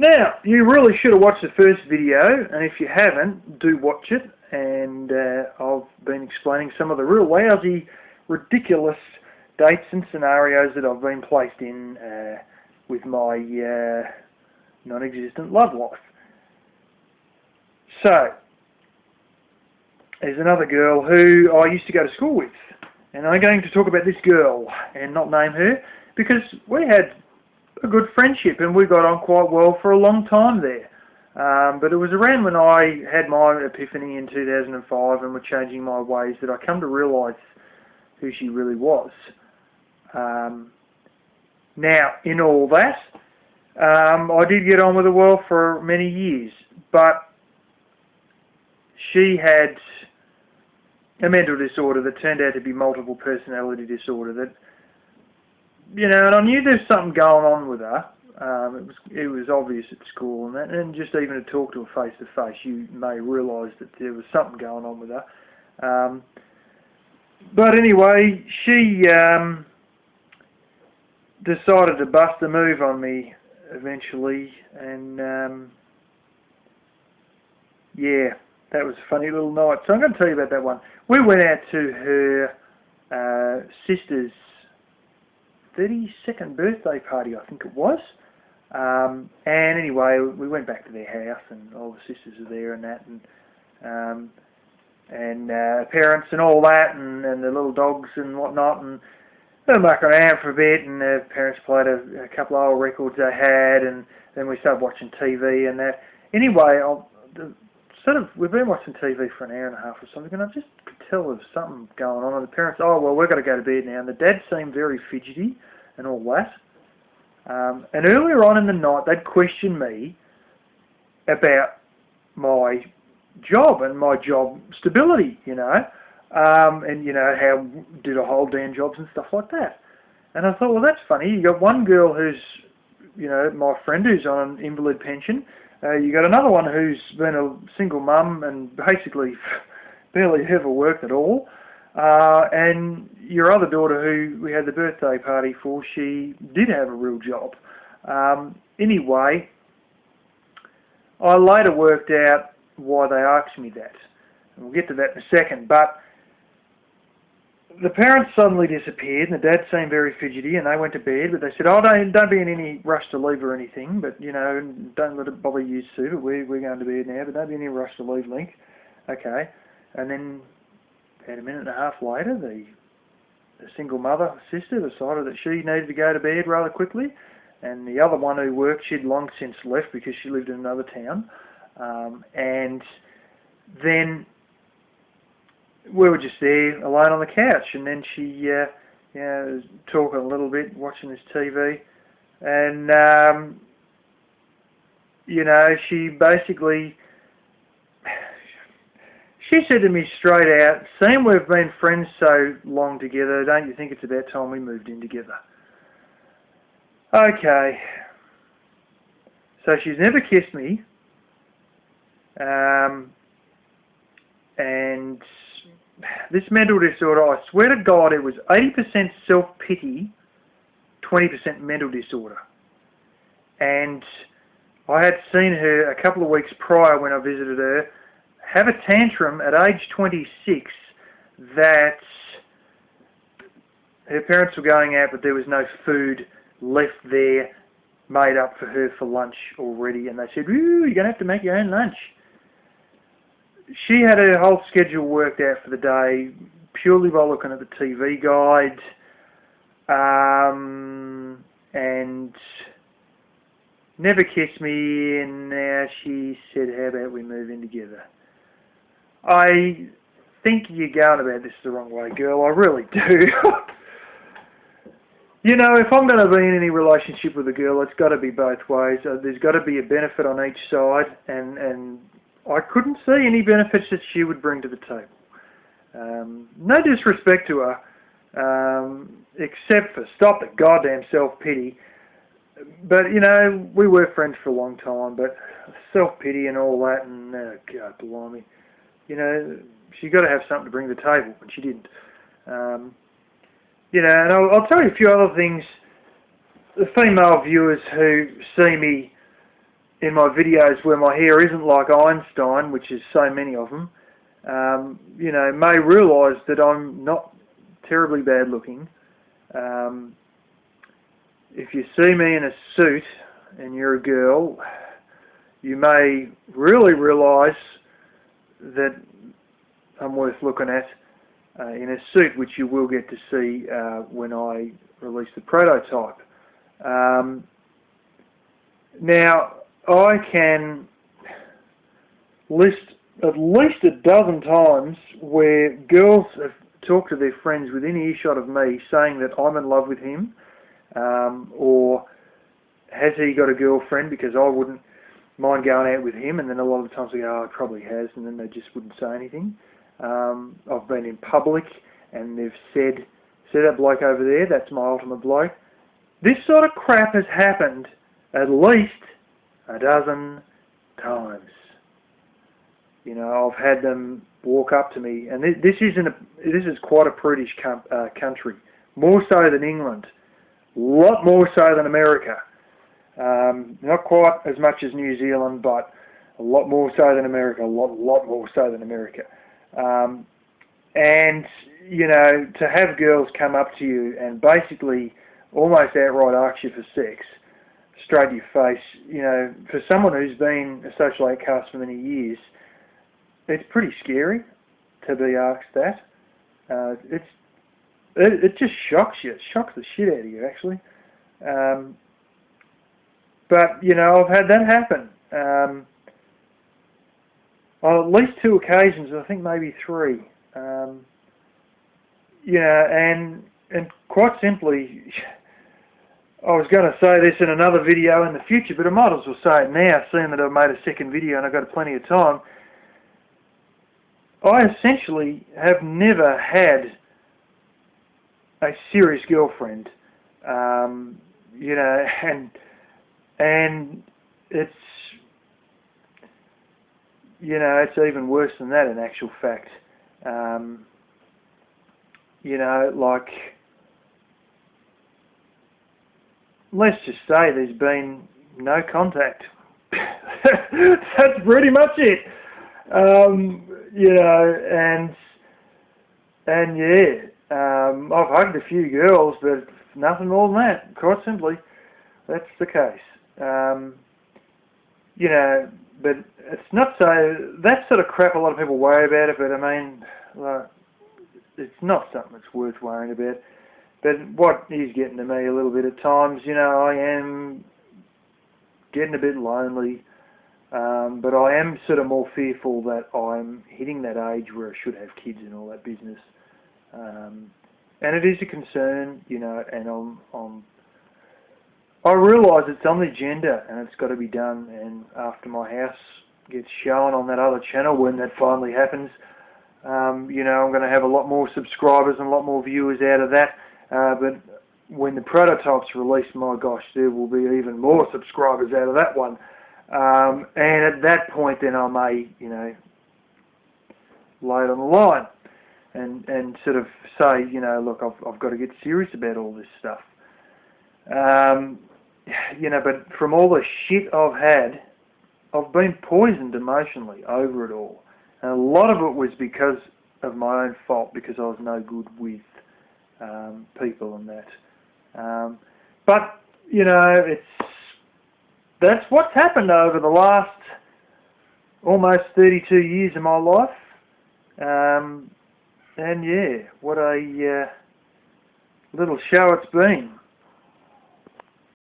Now, you really should have watched the first video, and if you haven't, do watch it. And I've been explaining some of the real lousy, ridiculous dates and scenarios that I've been placed in with my non-existent love life. So, there's another girl who I used to go to school with, and I'm going to talk about this girl and not name her because we had a good friendship and we got on quite well for a long time there. But it was around when I had my epiphany in 2005 and were changing my ways that I come to realise who she really was. Now, in all that, I did get on with her well for many years, but she had a mental disorder that turned out to be multiple personality disorder. That, you know, and I knew there was something going on with her. It was obvious at school, and that, and just even to talk to her face to face, you may realise that there was something going on with her. But anyway, she decided to bust a move on me eventually, and yeah, that was a funny little night. So I'm going to tell you about that one. We went out to her sister's 32nd birthday party, I think it was. And anyway, we went back to their house, and all the sisters are there and that, and parents and all that, and the little dogs and whatnot, and they were mucking around for a bit, and their parents played a couple of old records they had, and then we started watching TV and that. Anyway, we've been watching TV for an hour and a half or something, and I just could tell there was something going on, and the parents, oh, well, we've got to go to bed now, and the dad seemed very fidgety and all that. And earlier on in the night, they'd questioned me about my job and my job stability, you know, and, you know, how did I hold down jobs and stuff like that. And I thought, well, that's funny. You got one girl who's, you know, my friend who's on an invalid pension. You got another one who's been a single mum and basically barely ever worked at all. And your other daughter, who we had the birthday party for, she did have a real job. Anyway, I later worked out why they asked me that. And we'll get to that in a second. But the parents suddenly disappeared, and the dad seemed very fidgety, and they went to bed. But they said, "Oh, don't be in any rush to leave or anything. But you know, don't let it bother you, Sue. But we're going to bed now. But don't be in any rush to leave, Link." Okay. And then about a minute and a half later, the single mother sister decided that she needed to go to bed rather quickly, and the other one who worked, she'd long since left because she lived in another town. And then we were just there alone on the couch, and then she, you know, was talking a little bit, watching this TV, and you know, she basically, she said to me straight out, "Seeing we've been friends so long together, don't you think it's about time we moved in together?" Okay. So she's never kissed me. And this mental disorder, I swear to God, it was 80% self-pity, 20% mental disorder. And I had seen her a couple of weeks prior when I visited her have a tantrum at age 26 that her parents were going out, but there was no food left there made up for her for lunch already, and they said, "Ooh, you're going to have to make your own lunch." She had her whole schedule worked out for the day purely by looking at the TV guide, and never kissed me, and now she said, "How about we move in together?" I think you're going about this the wrong way, girl. I really do. You know, if I'm going to be in any relationship with a girl, it's got to be both ways. There's got to be a benefit on each side, and I couldn't see any benefits that she would bring to the table. No disrespect to her, except for stop the goddamn self-pity. But, you know, we were friends for a long time, but self-pity and all that, and God blimey. You know, she got to have something to bring to the table, and she didn't. You know, and I'll tell you a few other things. The female viewers who see me in my videos where my hair isn't like Einstein, which is so many of them, you know, may realise that I'm not terribly bad looking. If you see me in a suit and you're a girl, you may really realise that I'm worth looking at in a suit, which you will get to see when I release the prototype. Now, I can list at least a dozen times where girls have talked to their friends within earshot of me saying that I'm in love with him, or has he got a girlfriend, because I wouldn't mind going out with him, and then a lot of the times they go, oh, he probably has, and then they just wouldn't say anything. I've been in public and they've said, see that bloke over there, that's my ultimate bloke. This sort of crap has happened at least a dozen times. You know, I've had them walk up to me, and this is quite a prudish country, more so than England, a lot more so than America. Not quite as much as New Zealand, but a lot more so than America, a lot more so than America. And, you know, to have girls come up to you and basically almost outright ask you for sex, straight to your face, you know, for someone who's been a social outcast for many years, it's pretty scary to be asked that. It just shocks you. It shocks the shit out of you, actually. But, you know, I've had that happen. On at least 2 occasions, I think maybe 3. You know, and quite simply, I was going to say this in another video in the future, but I might as well say it now, seeing that I've made a second video and I've got plenty of time. I essentially have never had a serious girlfriend, you know, and it's, you know, it's even worse than that in actual fact. You know, like, let's just say there's been no contact. That's pretty much it. You know, and yeah, I've hugged a few girls, but nothing more than that. Quite simply, that's the case. You know, but it's not so, that sort of crap a lot of people worry about it, but I mean, like, it's not something that's worth worrying about. But what is getting to me a little bit at times, you know, I am getting a bit lonely, but I am sort of more fearful that I'm hitting that age where I should have kids and all that business. And it is a concern, you know, and I realise it's on the agenda and it's got to be done, and after my house gets shown on that other channel, when that finally happens, you know, I'm going to have a lot more subscribers and a lot more viewers out of that. But when the prototype's released, my gosh, there will be even more subscribers out of that one. And at that point, then I may, you know, lay it on the line and sort of say, you know, look, I've got to get serious about all this stuff. You know, but from all the shit I've had, I've been poisoned emotionally over it all. And a lot of it was because of my own fault, because I was no good with people and that. But, you know, that's what's happened over the last almost 32 years of my life. And yeah, what a little show it's been.